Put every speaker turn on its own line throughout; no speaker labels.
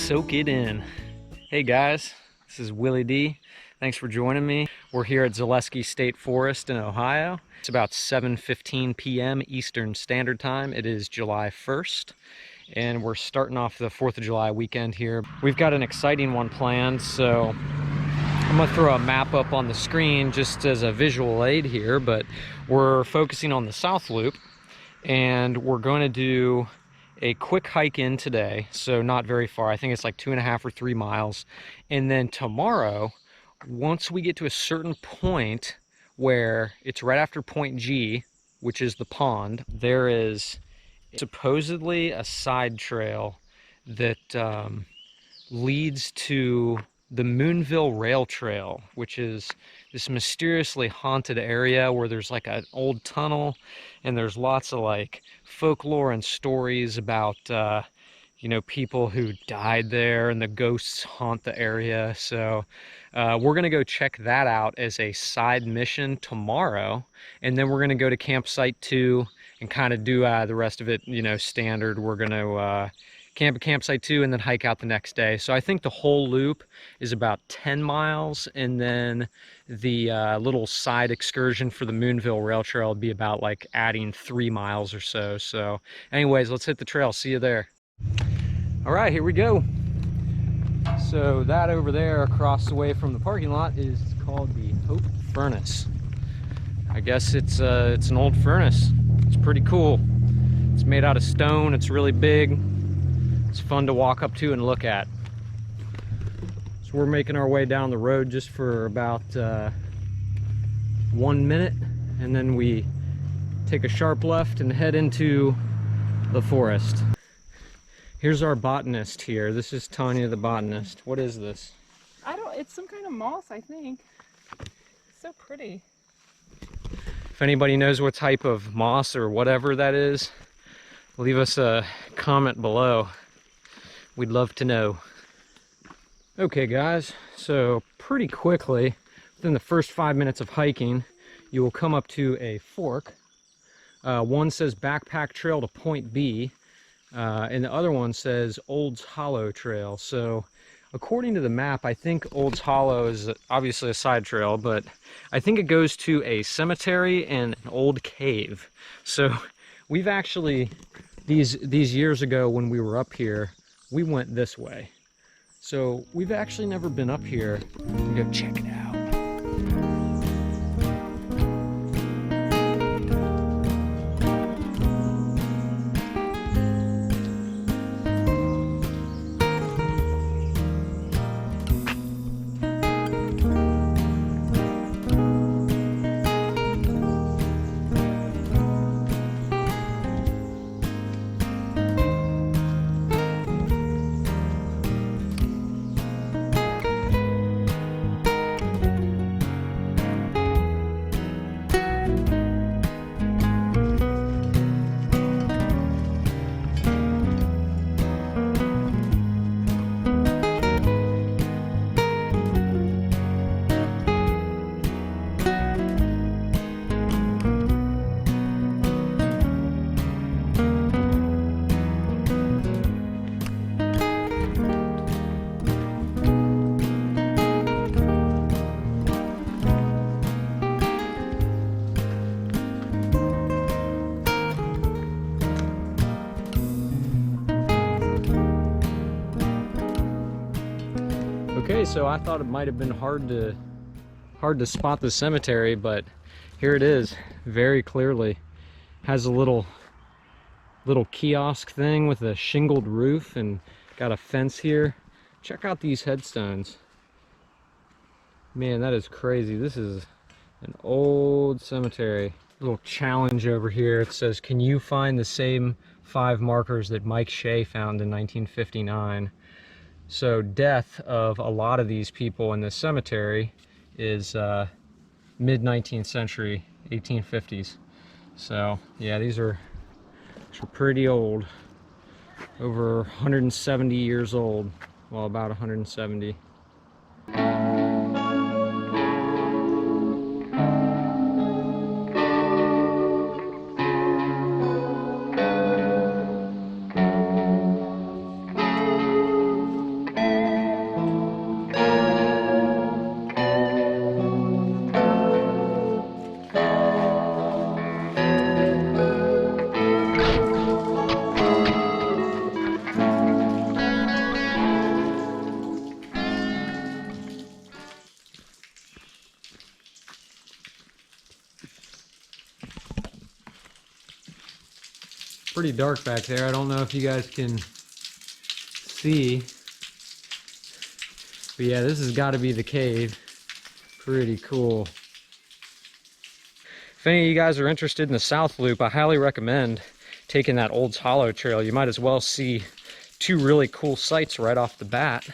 soak it in. Hey guys, this is Willy D. Thanks for joining me. We're here at Zaleski State Forest in Ohio. It's about 7:15 p.m. Eastern Standard Time. It is July 1st, and we're starting off the 4th of July weekend here. We've got an exciting one planned, so I'm gonna throw a map up on the screen just as a visual aid here, but we're focusing on the South Loop, and we're going to do a quick hike in today, so not very far. I think it's like 2.5 or 3 miles. And then tomorrow, once we get to a certain point where it's right after point G, which is the pond, there is supposedly a side trail that leads to the Moonville Rail Trail, which is this mysteriously haunted area where there's like an old tunnel, and there's lots of like folklore and stories about you know, people who died there, and the ghosts haunt the area. So we're gonna go check that out as a side mission tomorrow, and then we're gonna go to campsite 2 and kind of do the rest of it, you know, standard. We're gonna camp at campsite 2 and then hike out the next day. So I think the whole loop is about 10 miles, and then the little side excursion for the Moonville Rail Trail would be about like adding 3 miles or so. So anyways, let's hit the trail. See you there. All right, here we go. So that over there across the way from the parking lot is called the Hope Furnace. I guess it's an old furnace. It's pretty cool. It's made out of stone. It's really big. It's fun to walk up to and look at. So we're making our way down the road just for about 1 minute, and then we take a sharp left and head into the forest. Here's our botanist here. This is Tanya the botanist. What is this?
It's some kind of moss, I think. It's so pretty.
If anybody knows what type of moss or whatever that is, leave us a comment below. We'd love to know. Okay guys, so pretty quickly, within the first 5 minutes of hiking, you will come up to a fork. One says Backpack Trail to Point B, and the other one says Olds Hollow Trail. So according to the map, I think Olds Hollow is obviously a side trail, but I think it goes to a cemetery and an old cave. So we've actually, these years ago when we were up here, we went this way. So we've actually never been up here. We'll go check it out. Okay, so I thought it might have been hard to spot the cemetery, but here it is, very clearly. Has a little kiosk thing with a shingled roof and got a fence here. Check out these headstones. Man, that is crazy. This is an old cemetery. Little challenge over here. It says, can you find the same 5 markers that Mike Shea found in 1959? So death of a lot of these people in this cemetery is mid-19th century, 1850s. So yeah, these are pretty old, over 170 years old. Well, about 170. pretty dark back there. I don't know if you guys can see. But yeah, this has got to be the cave. Pretty cool. If any of you guys are interested in the South Loop, I highly recommend taking that Olds Hollow trail. You might as well see two really cool sights right off the bat.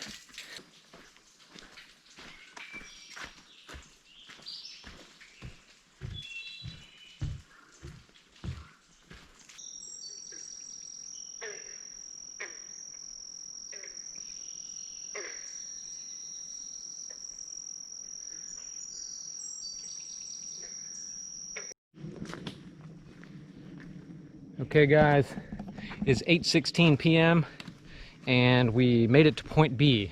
Okay guys, it's 8:16 p.m. and we made it to point B.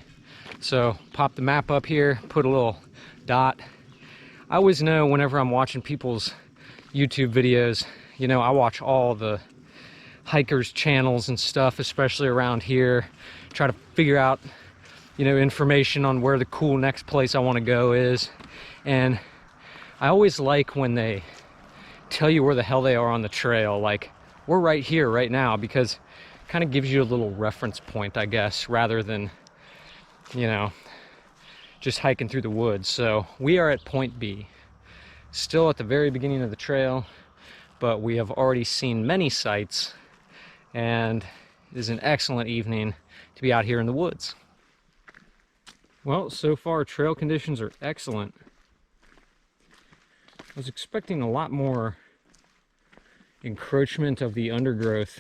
So pop the map up here, put a little dot. I always know whenever I'm watching people's YouTube videos, you know, I watch all the hikers channels and stuff, especially around here, try to figure out, you know, information on where the cool next place I want to go is. And I always like when they tell you where the hell they are on the trail, like we're right here right now, because it kind of gives you a little reference point, I guess, rather than, you know, just hiking through the woods. So we are at point B, still at the very beginning of the trail, but we have already seen many sights, and it is an excellent evening to be out here in the woods. Well, so far trail conditions are excellent. I was expecting a lot more encroachment of the undergrowth,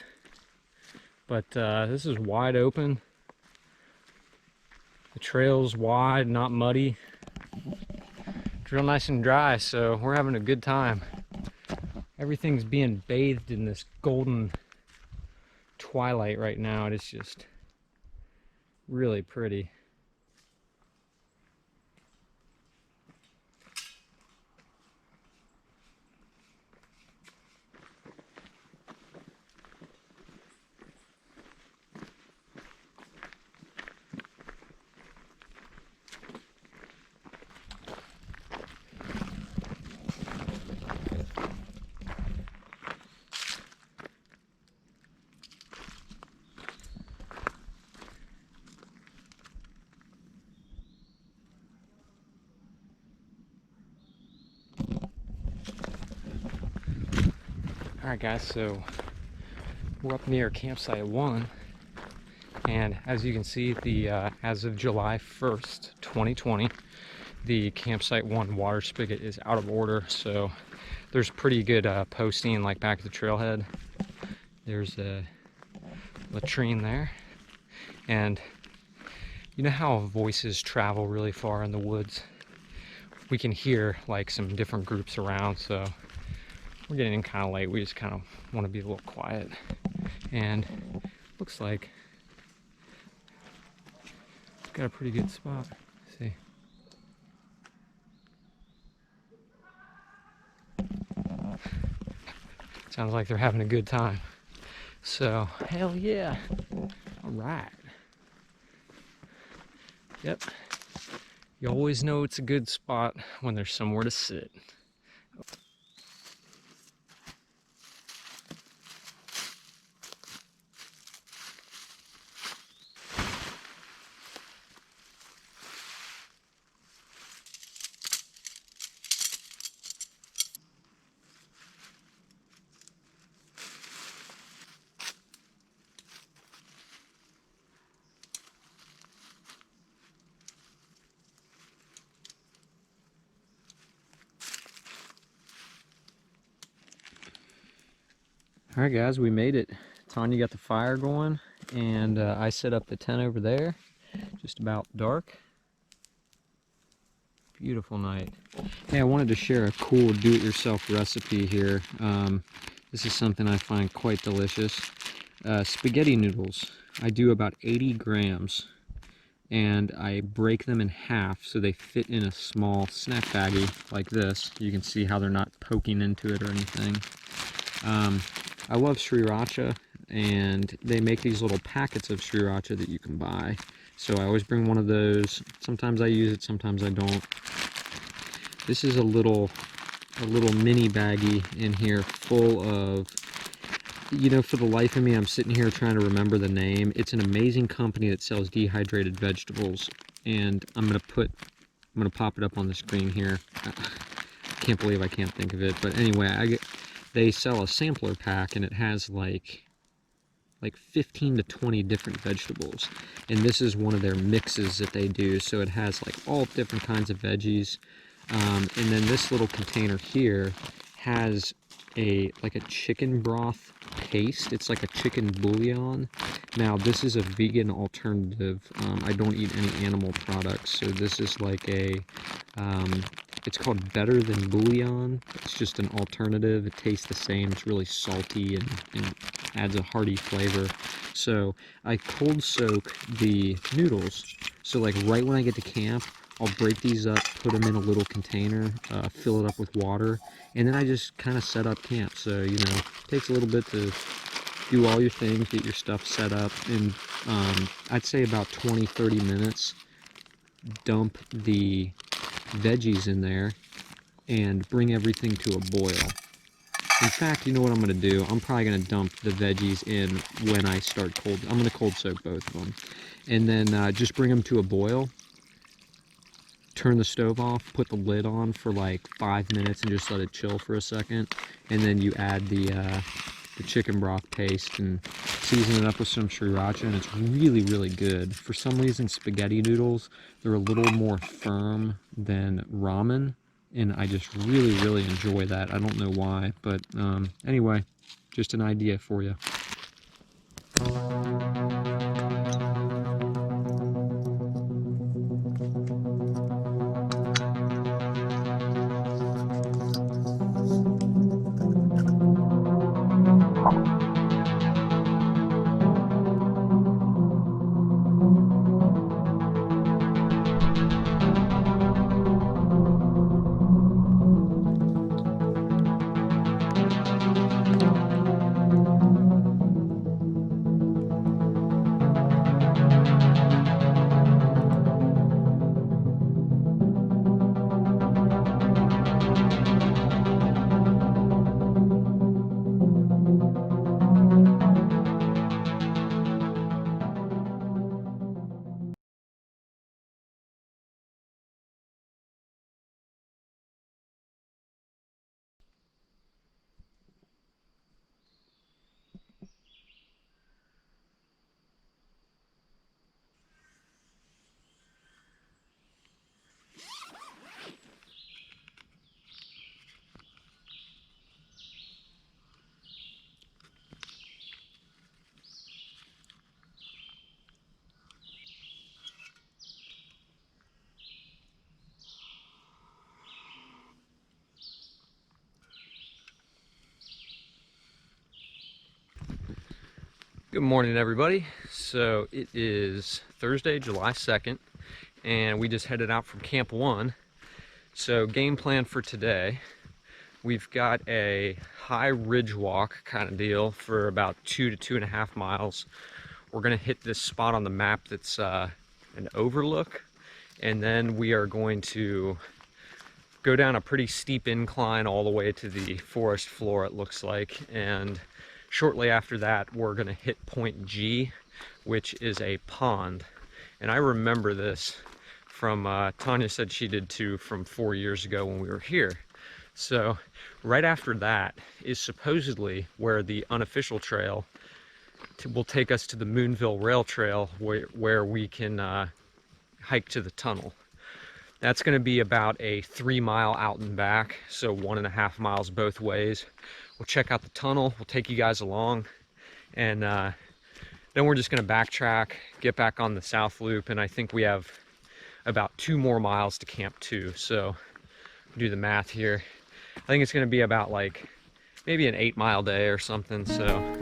but this is wide open. The trail's wide, not muddy. It's real nice and dry, so we're having a good time. Everything's being bathed in this golden twilight right now. It is just really pretty. Alright guys, so we're up near campsite 1, and as you can see, the as of July 1st, 2020, the campsite 1 water spigot is out of order, so there's pretty good posting like back at the trailhead. There's a latrine there, and you know how voices travel really far in the woods? We can hear like some different groups around, so we're getting in kind of late. We just kind of want to be a little quiet, and looks like we've got a pretty good spot. Let's see. Sounds like they're having a good time. So, hell yeah. All right. Yep. You always know it's a good spot when there's somewhere to sit. All right guys, we made it. Tanya got the fire going, and I set up the tent over there, just about dark. Beautiful night. Hey, I wanted to share a cool do-it-yourself recipe here. This is something I find quite delicious. Spaghetti noodles. I do about 80 grams, and I break them in half so they fit in a small snack baggie like this. You can see how they're not poking into it or anything. I love sriracha, and they make these little packets of sriracha that you can buy. So I always bring one of those. Sometimes I use it, sometimes I don't. This is a little mini baggie in here full of you know, for the life of me, I'm sitting here trying to remember the name. It's an amazing company that sells dehydrated vegetables, and I'm gonna pop it up on the screen here. I can't believe I can't think of it, but anyway, they sell a sampler pack, and it has like 15 to 20 different vegetables, and this is one of their mixes that they do, so it has like all different kinds of veggies. And then this little container here has like a chicken broth paste. It's like a chicken bouillon. Now this is a vegan alternative. I don't eat any animal products, so this is like it's called Better Than Bouillon. It's just an alternative. It tastes the same. It's really salty and adds a hearty flavor. So I cold soak the noodles. So like right when I get to camp, I'll break these up, put them in a little container, fill it up with water, and then I just kind of set up camp. So, you know, it takes a little bit to do all your things, get your stuff set up, and I'd say about 20-30 minutes, dump the veggies in there and bring everything to a boil. In fact, you know what I'm going to do? I'm probably going to dump the veggies in when I start I'm going to cold soak both of them. And then just bring them to a boil. Turn the stove off, put the lid on for like 5 minutes and just let it chill for a second. And then you add the chicken broth paste and season it up with some sriracha, and it's really, really good. For some reason, spaghetti noodles, they're a little more firm than ramen, and I just really, really enjoy that. I don't know why, but anyway, just an idea for you. Good morning, everybody. So it is Thursday, July 2nd, and we just headed out from Camp 1. So game plan for today, we've got a high ridge walk kind of deal for about 2 to 2.5 miles. We're gonna hit this spot on the map that's an overlook, and then we are going to go down a pretty steep incline all the way to the forest floor, it looks like, and shortly after that, we're gonna hit point G, which is a pond. And I remember this from, Tanya said she did too, from 4 years ago when we were here. So right after that is supposedly where the unofficial trail will take us to the Moonville Rail Trail, where we can hike to the tunnel. That's gonna be about a 3-mile out and back, so 1.5 miles both ways. We'll check out the tunnel, we'll take you guys along, and then we're just gonna backtrack, get back on the south loop, and I think we have about 2 more miles to Camp 2. So do the math here. I think it's gonna be about like maybe an 8-mile day or something, so.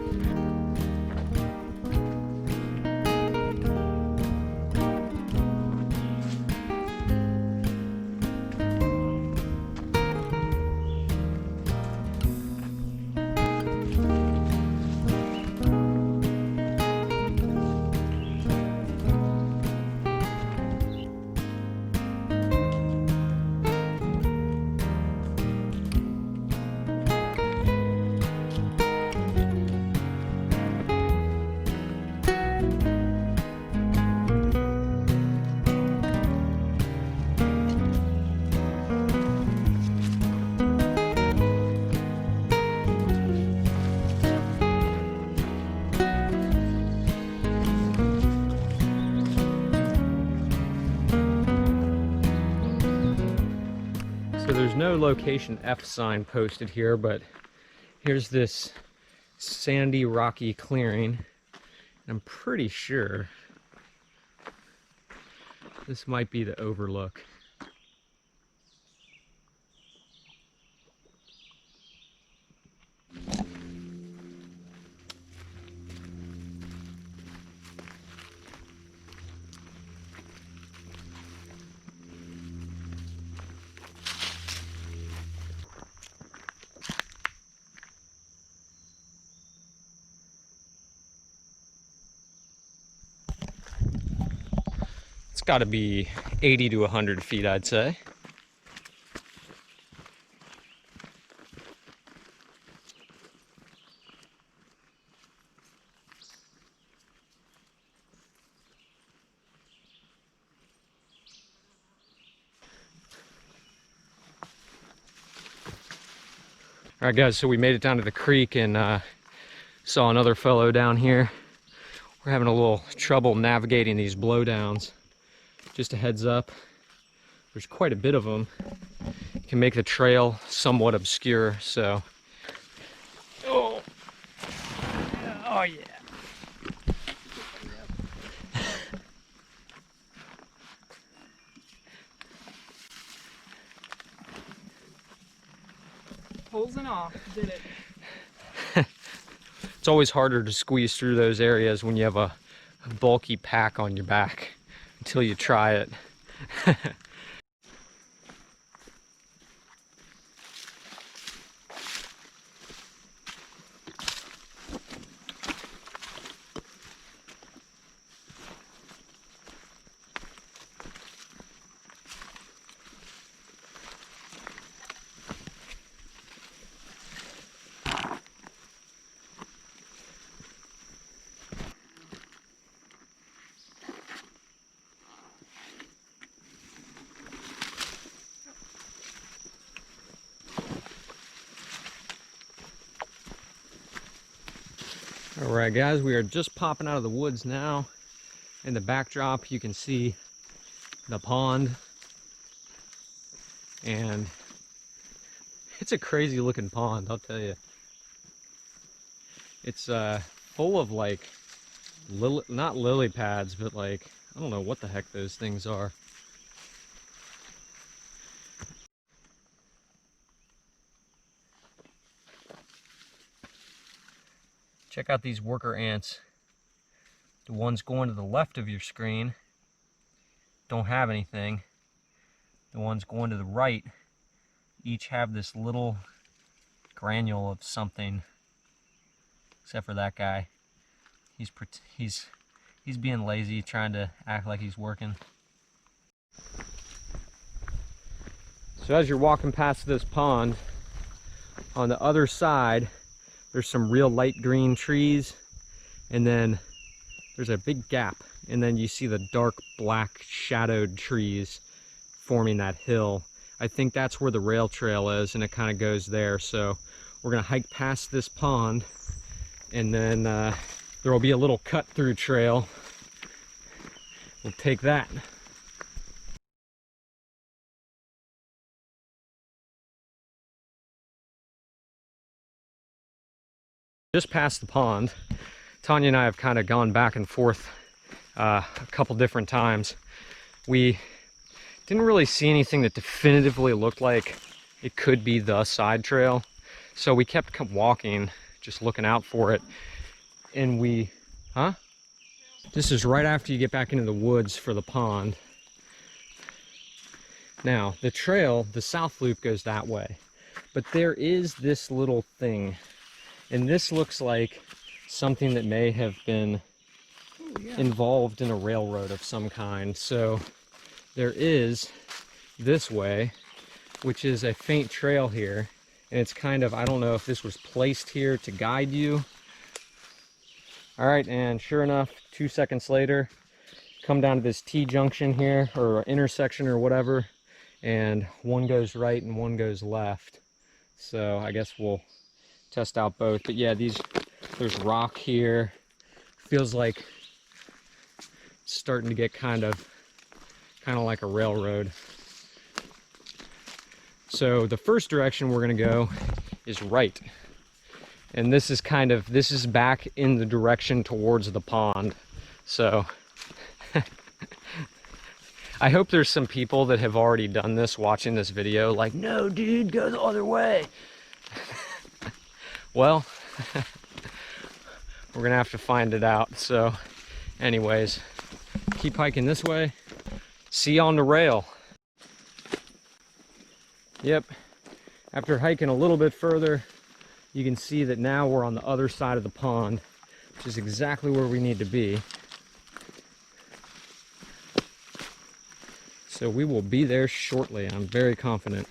So there's no location F sign posted here, but here's this sandy, rocky clearing. I'm pretty sure this might be the overlook. It's got to be 80 to 100 feet, I'd say. All right, guys, so we made it down to the creek and saw another fellow down here. We're having a little trouble navigating these blowdowns. Just a heads up, there's quite a bit of them. It can make the trail somewhat obscure, so. Oh, oh yeah.
Holes and all, did it.
It's always harder to squeeze through those areas when you have a bulky pack on your back until you try it. All right, guys, we are just popping out of the woods now. In the backdrop, you can see the pond. And it's a crazy looking pond, I'll tell you. It's full of like, not lily pads, but like, I don't know what the heck those things are. Check out these worker ants. The ones going to the left of your screen don't have anything. The ones going to the right each have this little granule of something, except for that guy. He's being lazy, trying to act like he's working. So as you're walking past this pond, on the other side there's some real light green trees, and then there's a big gap, and then you see the dark black shadowed trees forming that hill. I think that's where the rail trail is, and it kind of goes there. So we're gonna hike past this pond, and then there will be a little cut through trail. We'll take that. Just past the pond, Tanya and I have kind of gone back and forth a couple different times. We didn't really see anything that definitively looked like it could be the side trail, so we kept walking, just looking out for it. And this is right after you get back into the woods for the pond. Now the trail, the south loop, goes that way, but there is this little thing, and this looks like something that may have been involved in a railroad of some kind. So there is this way, which is a faint trail here, and it's kind of, I don't know if this was placed here to guide you. All right, and sure enough, 2 seconds later, come down to this T-junction here, or intersection or whatever, and one goes right and one goes left. So I guess we'll test out both. But yeah, there's rock here. Feels like it's starting to get kind of like a railroad. So the first direction we're gonna go is right. And this is back in the direction towards the pond. So I hope there's some people that have already done this watching this video, like, no, dude, go the other way. Well, we're gonna have to find it out. So anyways, keep hiking this way. See you on the rail. Yep, after hiking a little bit further, you can see that now we're on the other side of the pond, which is exactly where we need to be. So we will be there shortly, I'm very confident.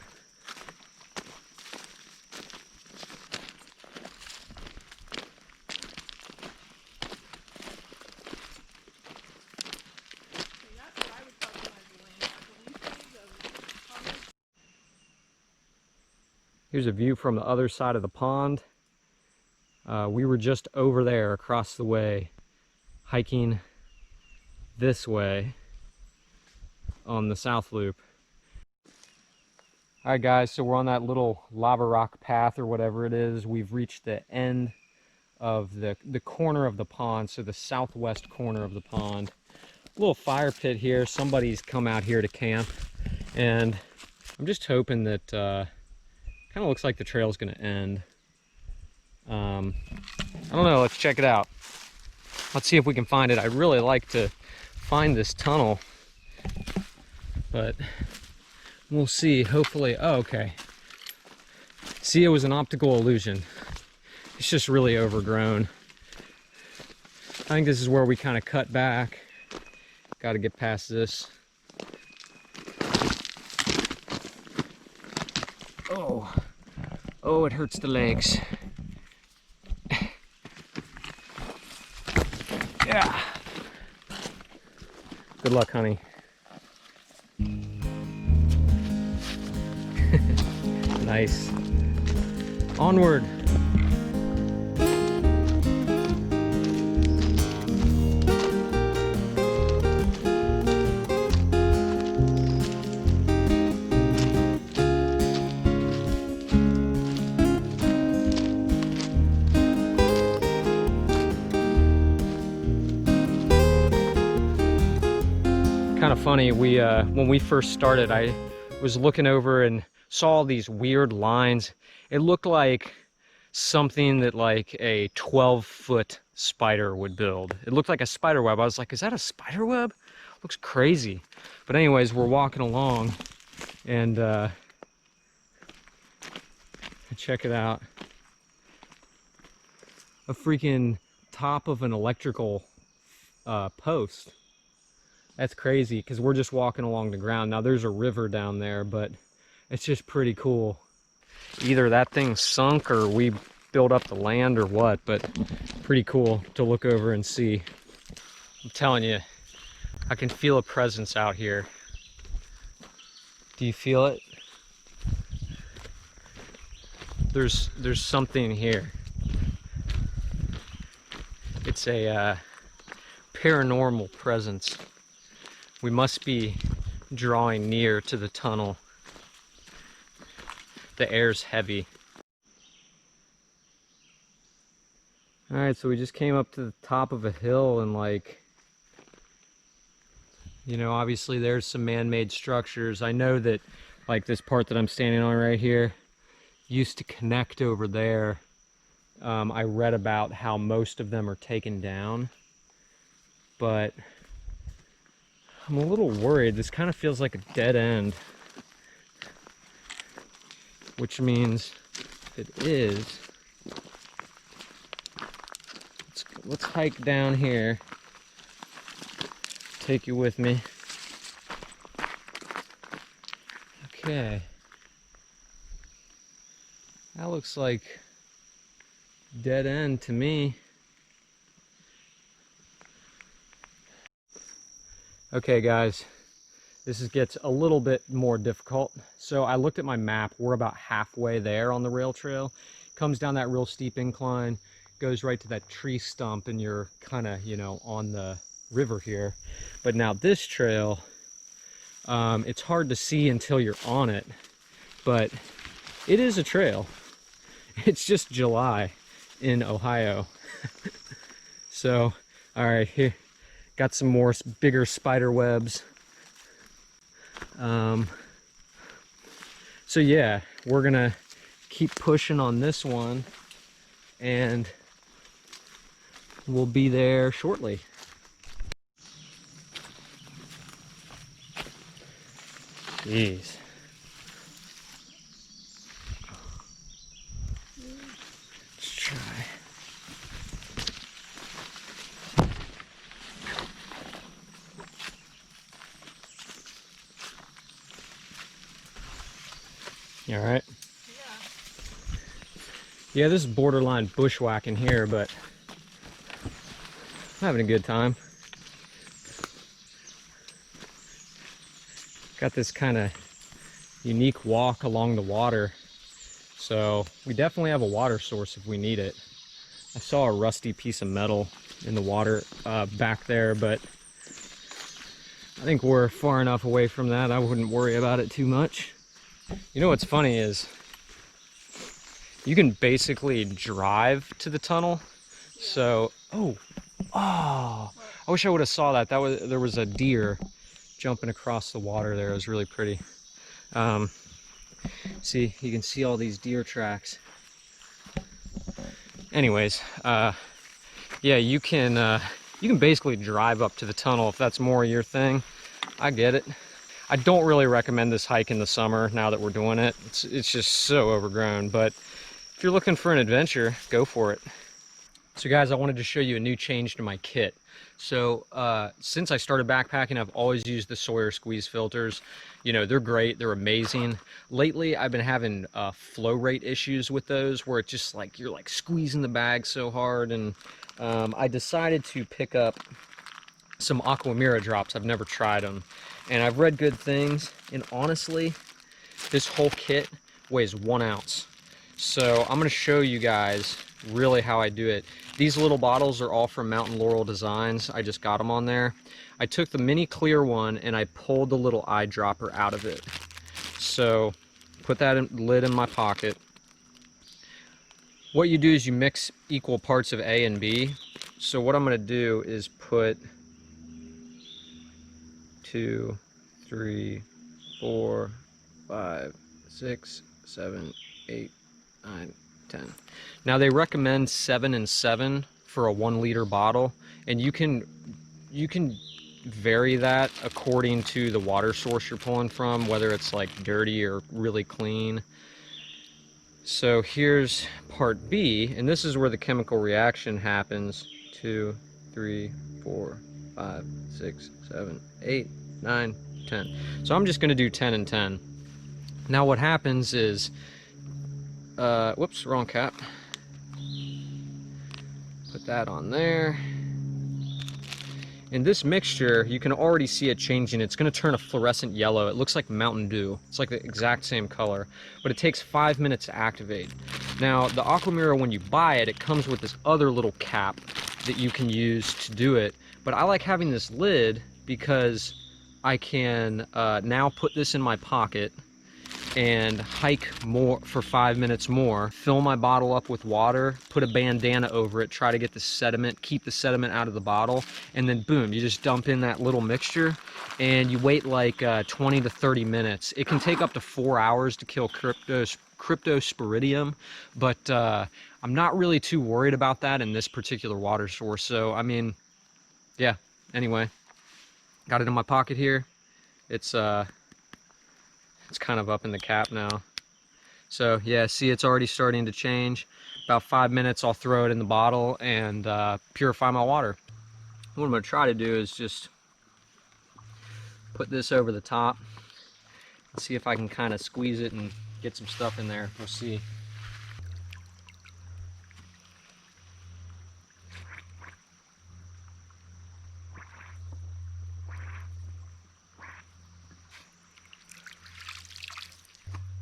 Here's a view from the other side of the pond. We were just over there across the way, hiking this way on the South Loop. All right, guys, so we're on that little lava rock path or whatever it is. We've reached the end of the corner of the pond, so the southwest corner of the pond. A little fire pit here. Somebody's come out here to camp, and I'm just hoping that kind of looks like the trail's gonna end. I don't know, let's check it out. Let's see if we can find it. I'd really like to find this tunnel, but we'll see. Hopefully, oh, okay. See, it was an optical illusion. It's just really overgrown. I think this is where we kind of cut back. Got to get past this. Oh, it hurts the legs. Yeah. Good luck, honey. Nice. Onward. Kind of funny, when we first started, I was looking over and saw these weird lines. It looked like something that like a 12-foot spider would build. It looked like a spider web. I was like, is that a spider web? Looks crazy. But anyways, we're walking along, and check it out. A freaking top of an electrical post. That's crazy, because we're just walking along the ground. Now there's a river down there, but it's just pretty cool. Either that thing sunk or we built up the land or what, but pretty cool to look over and see. I'm telling you, I can feel a presence out here. Do you feel it? There's something here. It's a paranormal presence. We must be drawing near to the tunnel. The air's heavy. All right, so we just came up to the top of a hill, and like, you know, obviously there's some man-made structures. I know that like this part that I'm standing on right here used to connect over there. I read about how most of them are taken down, but I'm a little worried. This kind of feels like a dead end, which means if it is, let's hike down here. Take you with me. Okay. That looks like dead end to me. Okay guys, this gets a little bit more difficult. So I looked at my map. We're about halfway there on the rail trail. Comes down that real steep incline, goes right to that tree stump, and you're kind of, you know, on the river here. But now this trail, it's hard to see until you're on it, but it is a trail. It's just July in Ohio. So, all right, here, got some more bigger spider webs. So yeah, we're gonna keep pushing on this one, and we'll be there shortly. Jeez. Let's try. You all right? Yeah, this is borderline bushwhacking here, but I'm having a good time. Got this kind of unique walk along the water, so we definitely have a water source if we need it. I saw a rusty piece of metal in the water back there, but I think we're far enough away from that I wouldn't worry about it too much. You know what's funny is you can basically drive to the tunnel. So, oh, I wish I would have saw that. There was a deer jumping across the water there. It was really pretty. See, you can see all these deer tracks. Anyways, yeah, you can basically drive up to the tunnel if that's more your thing. I get it. I don't really recommend this hike in the summer now that we're doing it. It's just so overgrown, but if you're looking for an adventure, go for it. So guys, I wanted to show you a new change to my kit. So since I started backpacking, I've always used the Sawyer squeeze filters. You know, they're great, they're amazing. Lately, I've been having flow rate issues with those, where it's just like, you're like squeezing the bag so hard, and I decided to pick up some aqua mira drops. I've never tried them, and I've read good things, and honestly, this whole kit weighs 1 ounce. So I'm going to show you guys really how I do it. These little bottles are all from Mountain Laurel Designs. I just got them on there. I took the mini clear one and I pulled the little eyedropper out of it. So put that lid in my pocket. What you do is you mix equal parts of A and B. So what I'm going to do is put 2, 3, 4, 5, 6, 7, 8, 9, 10. Now they recommend 7 and 7 for a 1 liter bottle, and you can vary that according to the water source you're pulling from, whether it's like dirty or really clean. So here's part B, and this is where the chemical reaction happens. 2, 3, 4, 5, 6, 7, 8, 9, 10. So I'm just going to do 10 and 10. Now what happens is, whoops, wrong cap. Put that on there. In this mixture, you can already see it changing. It's going to turn a fluorescent yellow. It looks like Mountain Dew. It's like the exact same color, but it takes 5 minutes to activate. Now, the Aqua Mira, when you buy it, it comes with this other little cap that you can use to do it. But I like having this lid because I can now put this in my pocket and hike more for 5 minutes more, fill my bottle up with water, put a bandana over it, try to get the sediment, keep the sediment out of the bottle, and then boom, you just dump in that little mixture and you wait like 20 to 30 minutes. It can take up to 4 hours to kill cryptosporidium, but I'm not really too worried about that in this particular water source. So I mean, yeah, anyway, got it in my pocket here. It's kind of up in the cap now. So yeah, see, it's already starting to change. About 5 minutes, I'll throw it in the bottle and purify my water. What I'm gonna try to do is just put this over the top and see if I can kind of squeeze it and get some stuff in there. We'll see.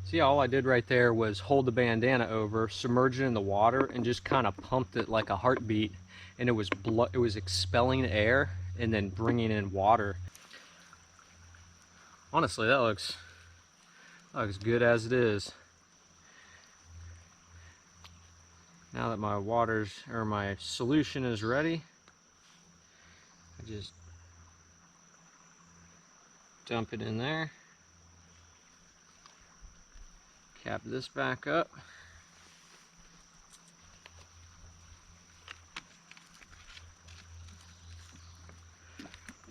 See, all I did right there was hold the bandana over, submerge it in the water, and just kind of pumped it like a heartbeat, and it was expelling air and then bringing in water. Honestly, that looks Looks good as it is. Now that my my solution is ready, I just dump it in there. Cap this back up.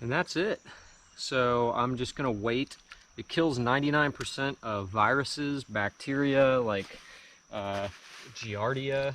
And that's it. So I'm just gonna wait. It kills 99% of viruses, bacteria like Giardia.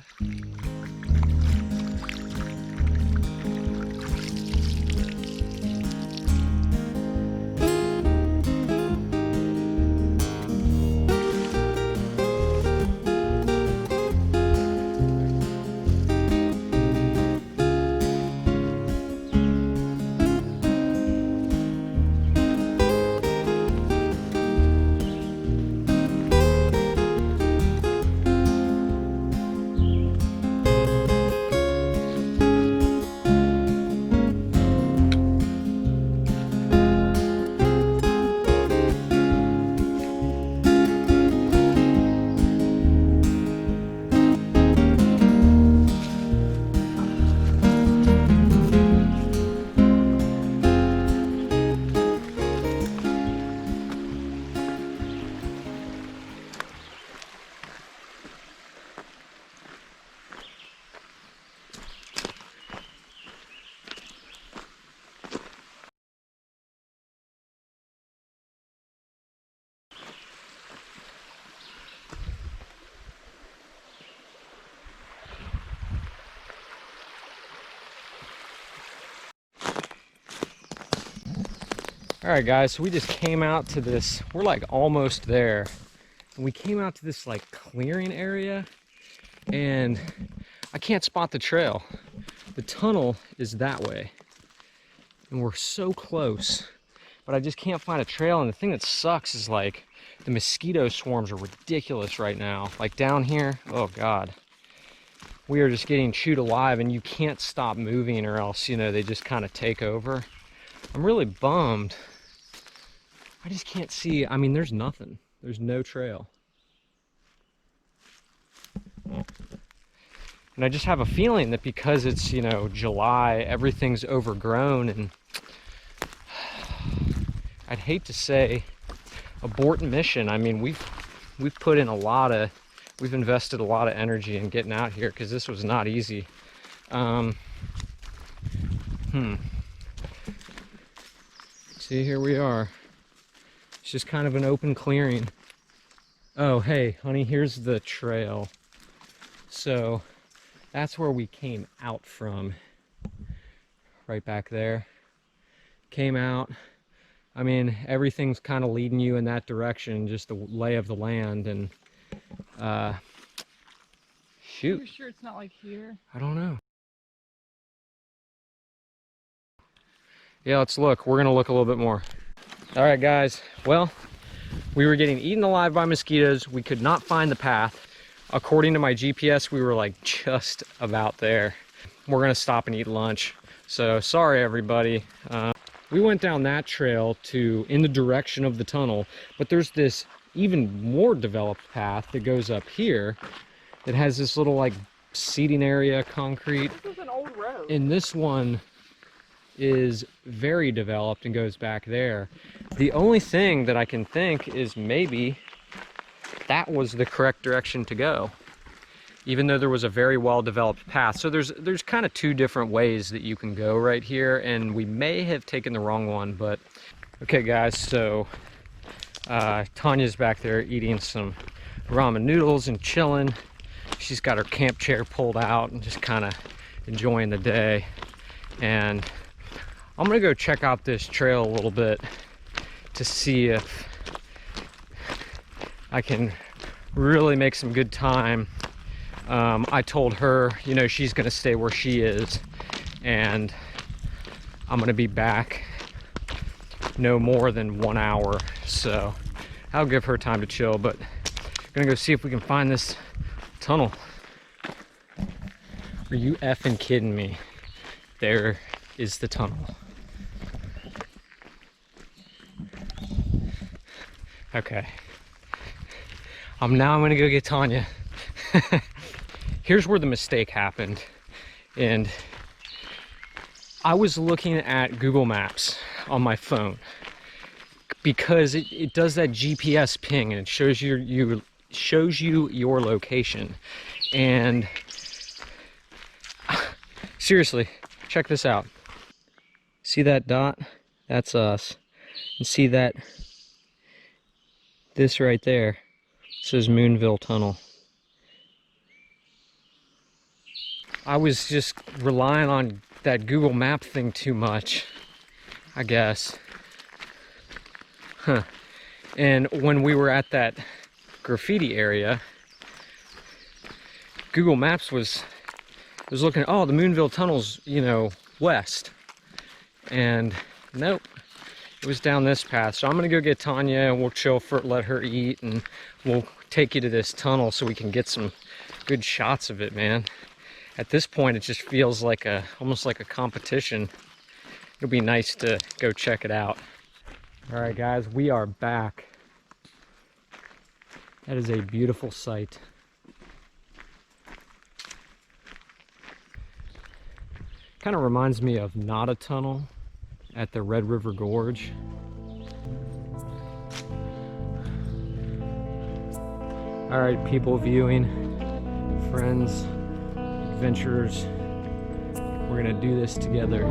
All right, guys, so we just came out to this, we're like almost there. And we came out to this like clearing area and I can't spot the trail. The tunnel is that way and we're so close, but I just can't find a trail. And the thing that sucks is like the mosquito swarms are ridiculous right now. Like down here, oh God, we are just getting chewed alive and you can't stop moving or else, you know, they just kind of take over. I'm really bummed. I just can't see. I mean, there's nothing. There's no trail. And I just have a feeling that because it's, you know, July, everything's overgrown, and I'd hate to say abort mission. I mean, we've put in we've invested a lot of energy in getting out here because this was not easy. See, here we are. It's just kind of an open clearing. Oh, hey, honey, here's the trail. So that's where we came out from. Right back there. Came out. I mean, everything's kind of leading you in that direction, just the lay of the land. And shoot.
You're sure it's not like here?
I don't know. Yeah, let's look. We're gonna look a little bit more. All right, guys. Well, we were getting eaten alive by mosquitoes. We could not find the path. According to my GPS, we were like just about there. We're gonna stop and eat lunch. So sorry, everybody. We went down that trail in the direction of the tunnel, but there's this even more developed path that goes up here that has this little like seating area, concrete.
This is an old road.
And this one is very developed and goes back there. The only thing that I can think is maybe that was the correct direction to go, even though there was a very well developed path. So there's kind of two different ways that you can go right here, and we may have taken the wrong one. But okay, guys, so Tanya's back there eating some ramen noodles and chilling. She's got her camp chair pulled out and just kind of enjoying the day. And I'm gonna go check out this trail a little bit to see if I can really make some good time. I told her, you know, she's gonna stay where she is, and I'm gonna be back no more than 1 hour, so I'll give her time to chill. But I'm gonna go see if we can find this tunnel. Are you effing kidding me? There is the tunnel. Okay, Now I'm gonna go get Tanya. Here's where the mistake happened. And I was looking at Google Maps on my phone because it does that GPS ping and it shows you your location. And seriously, check this out. See that dot? That's us. And see that, this right there says Moonville Tunnel. I was just relying on that Google Map thing too much, I guess. Huh. And when we were at that graffiti area, Google Maps was looking, oh, the Moonville Tunnel's, you know, west. And nope, it was down this path. So I'm gonna go get Tanya and we'll chill for it, let her eat, and we'll take you to this tunnel so we can get some good shots of it, man. At this point, it just feels like almost like a competition. It'll be nice to go check it out. All right, guys, we are back. That is a beautiful sight. Kind of reminds me of Nada Tunnel at the Red River Gorge. All right, people viewing, friends, adventurers, we're gonna do this together.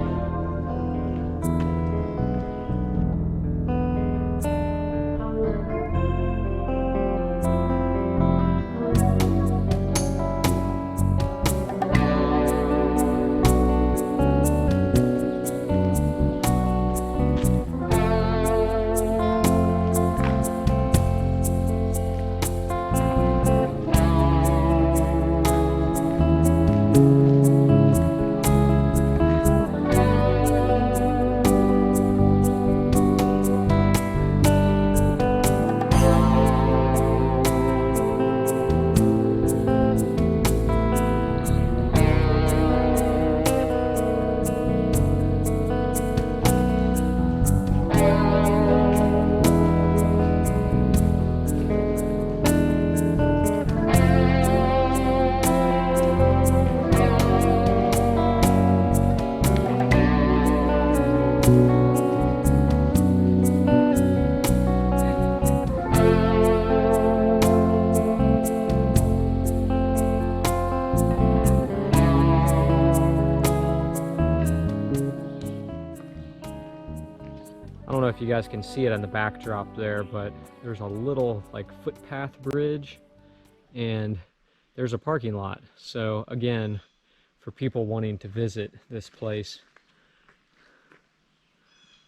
I don't know if you guys can see it on the backdrop there, but there's a little like footpath bridge and there's a parking lot. So again, for people wanting to visit this place.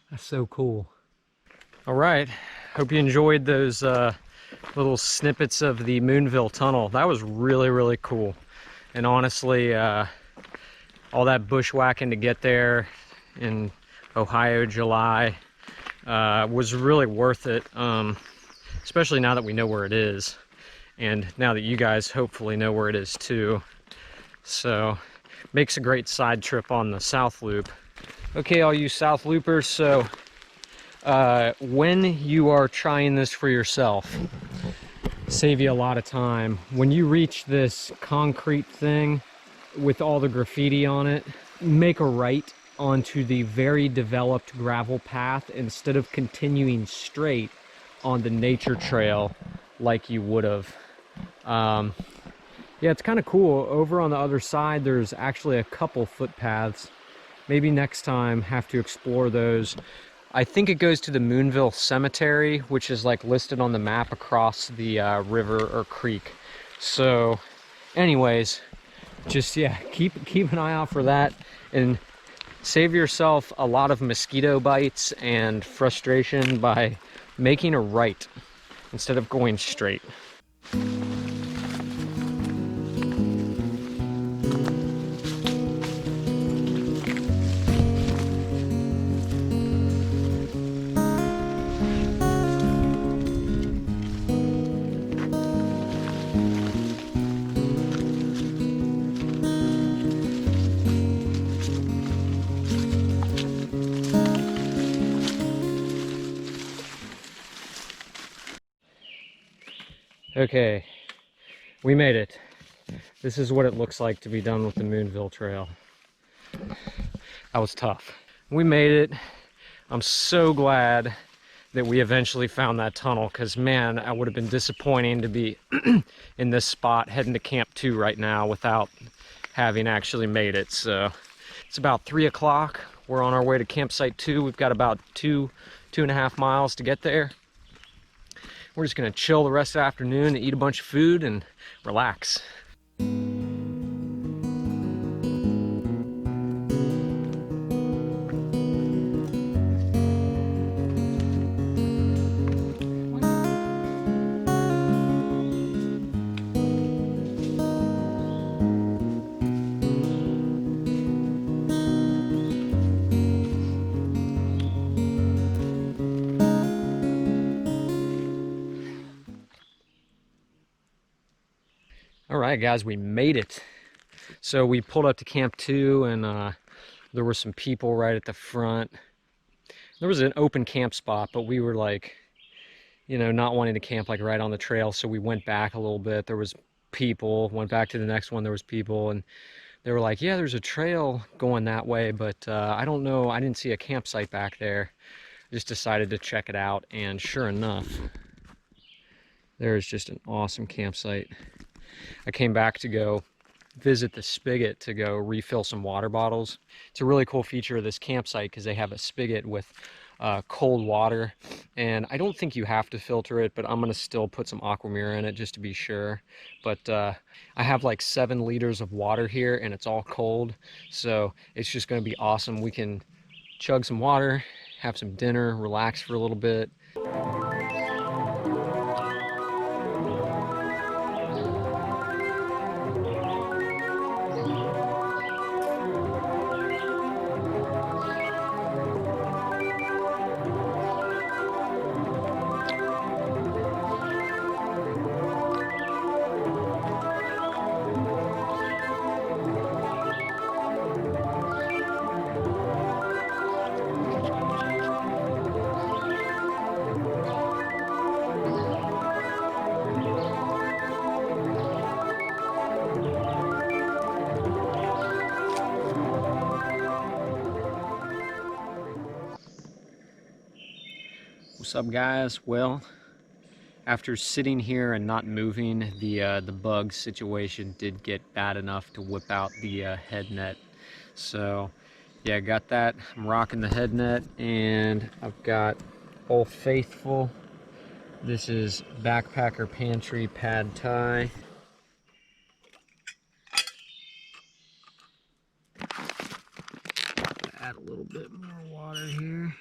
That's so cool. All right, hope you enjoyed those little snippets of the Moonville Tunnel. That was really, really cool. And honestly, all that bushwhacking to get there in Ohio, July, was really worth it, especially now that we know where it is, and now that you guys hopefully know where it is too. So makes a great side trip on the South Loop. Okay, all you South Loopers, so when you are trying this for yourself, save you a lot of time. When you reach this concrete thing with all the graffiti on it, make a right onto the very developed gravel path instead of continuing straight on the nature trail like you would have. Yeah, it's kind of cool. Over on the other side, there's actually a couple footpaths. Maybe next time have to explore those. I think it goes to the Moonville Cemetery, which is like listed on the map across the river or creek. So anyways, just yeah, keep an eye out for that and save yourself a lot of mosquito bites and frustration by making a right instead of going straight. Okay, we made it. This is what it looks like to be done with the Moonville Trail. That was tough. We made it. I'm so glad that we eventually found that tunnel, because man, I would have been disappointing to be in this spot heading to Camp 2 right now without having actually made it. So it's about 3 o'clock. We're on our way to campsite 2. We've got about two and a half miles to get there. We're just gonna chill the rest of the afternoon and eat a bunch of food and relax. All right, guys, we made it. So we pulled up to Camp 2, and there were some people right at the front. There was an open camp spot, but we were like, you know, not wanting to camp like right on the trail, so we went back a little bit. There was people. Went back to the next one, there was people, and they were like, yeah, there's a trail going that way, but I don't know, I didn't see a campsite back there. I just decided to check it out, and sure enough, there's just an awesome campsite. I came back to go visit the spigot to go refill some water bottles. It's a really cool feature of this campsite because they have a spigot with cold water, and I don't think you have to filter it, but I'm gonna still put some aqua mira in it just to be sure. But I have like 7 liters of water here, and it's all cold, so it's just gonna be awesome. We can chug some water, have some dinner, relax for a little bit. What's up, guys? Well, after sitting here and not moving, the bug situation did get bad enough to whip out the head net. So yeah, I got that. I'm rocking the head net, and I've got Old Faithful. This is Backpacker Pantry Pad Thai. Add a little bit more water here.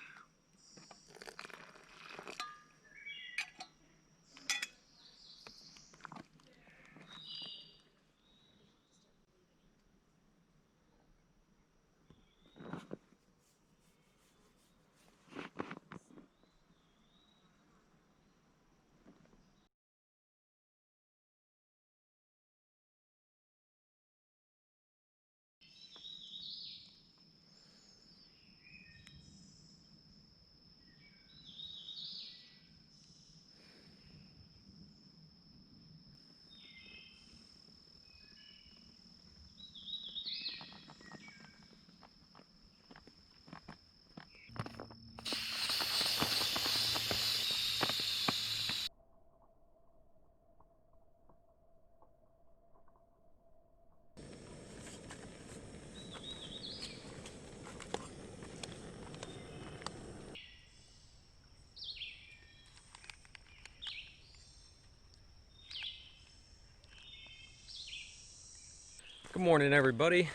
Good morning, everybody.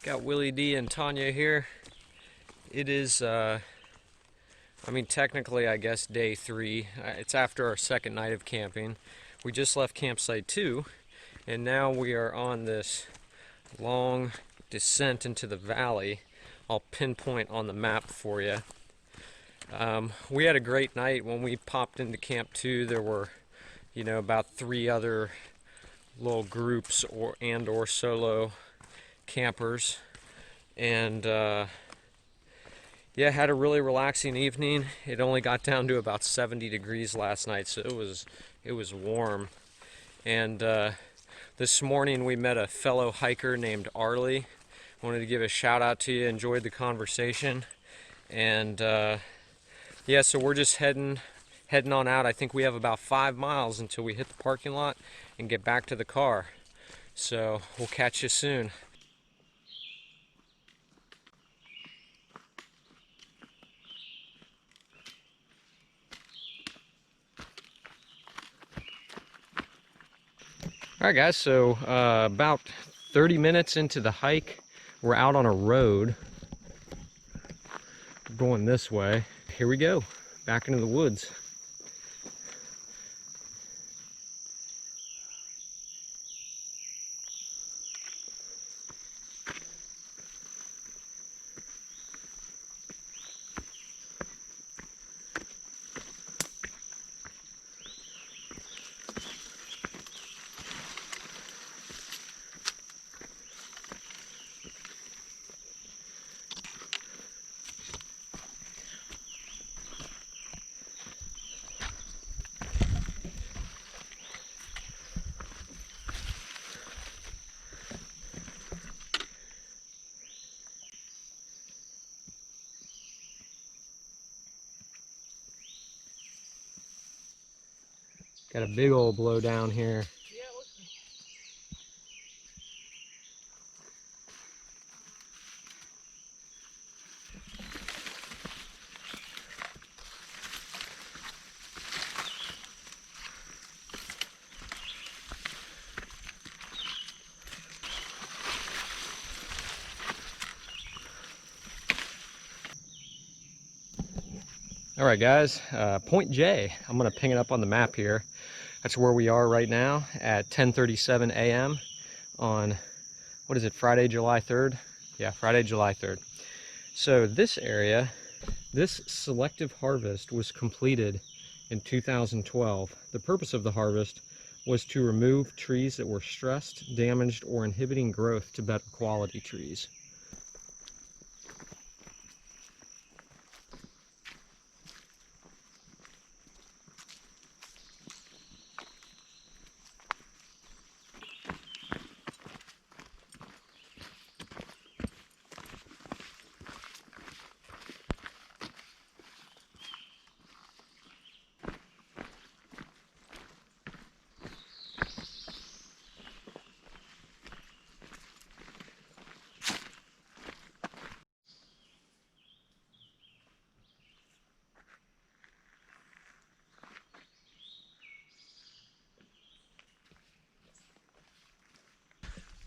Got Willy D and Tanya here. It is, I mean, technically, I guess, day 3. It's after our second night of camping. We just left campsite 2, and now we are on this long descent into the valley. I'll pinpoint on the map for you. We had a great night when we popped into Camp 2. There were, you know, about 3 other little groups or solo campers, and yeah, had a really relaxing evening. It only got down to about 70 degrees last night, so it was It was warm. And this morning we met a fellow hiker named Arlie. Wanted to give a shout out to you, enjoyed the conversation. And yeah, so we're just heading on out. I think we have about 5 miles until we hit the parking lot and get back to the car. So we'll catch you soon. All right, guys, so about 30 minutes into the hike, we're out on a road going this way. Here we go, back into the woods. Got a big old blow down here. All right, guys, Point J. I'm gonna ping it up on the map here. That's where we are right now at 10:37 a.m. on, what is it, Friday, July 3rd? Yeah, Friday, July 3rd. So this area, this selective harvest was completed in 2012. The purpose of the harvest was to remove trees that were stressed, damaged, or inhibiting growth to better quality trees.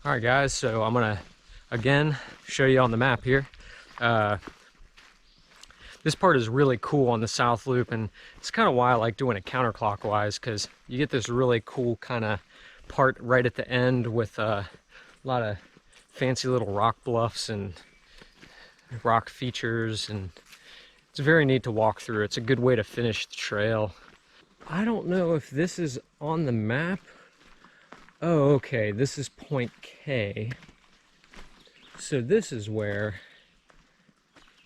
All right, guys, so I'm gonna again show you on the map here. This part is really cool on the south loop, and it's kind of why I like doing it counterclockwise, because you get this really cool kind of part right at the end with a lot of fancy little rock bluffs and rock features, and it's very neat to walk through. It's a good way to finish the trail. I don't know if this is on the map. Oh, okay, this is Point K. So this is where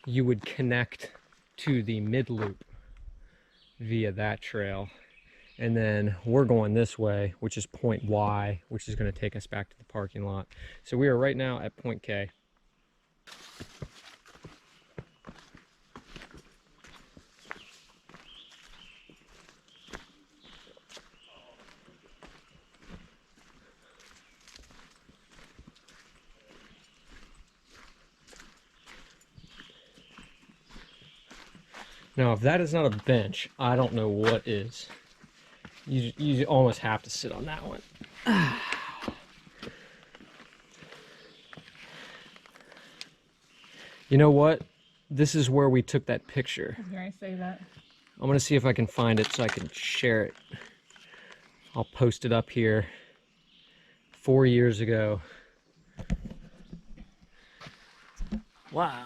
you would connect to the mid loop via that trail. And then we're going this way, which is Point Y, which is going to take us back to the parking lot. So we are right now at Point K. Now, if that is not a bench, I don't know what is. You almost have to sit on that one. You know what? This is where we took that picture.
I was going to say that.
I'm gonna see if I can find it so I can share it. I'll post it up here. 4 years ago. Wow.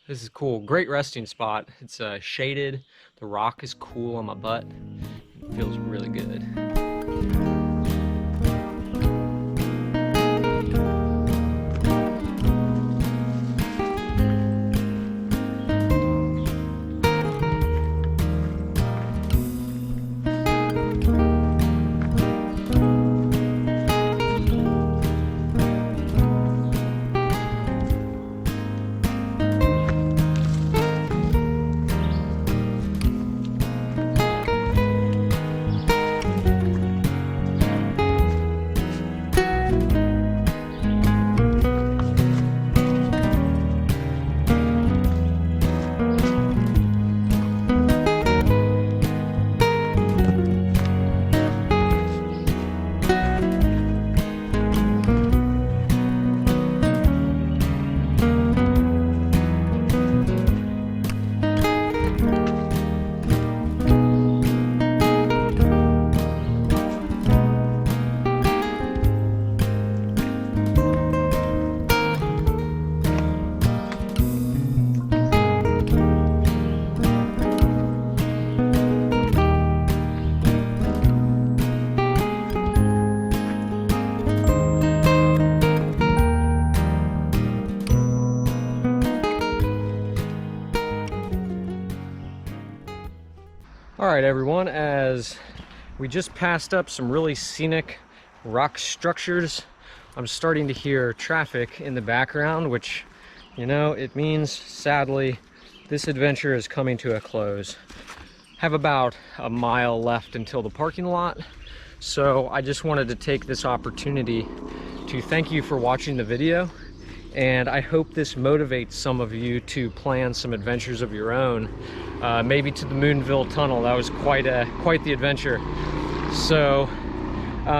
This is cool. Great resting spot. It's shaded. The rock is cool on my butt. It feels really good. right, everyone, as we just passed up some really scenic rock structures, I'm starting to hear traffic in the background, which, you know, it means, sadly, this adventure is coming to a close. Have about a mile left until the parking lot, so I just wanted to take this opportunity to thank you for watching the video, and I hope this motivates some of you to plan some adventures of your own, maybe to the Moonville Tunnel. That was quite the adventure. So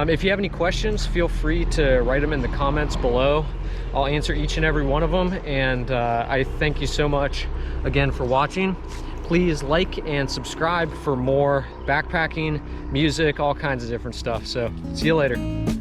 if you have any questions, feel free to write them in the comments below. I'll answer each and every one of them, and I thank you so much again for watching. Please like and subscribe for more backpacking, music, all kinds of different stuff. So see you later.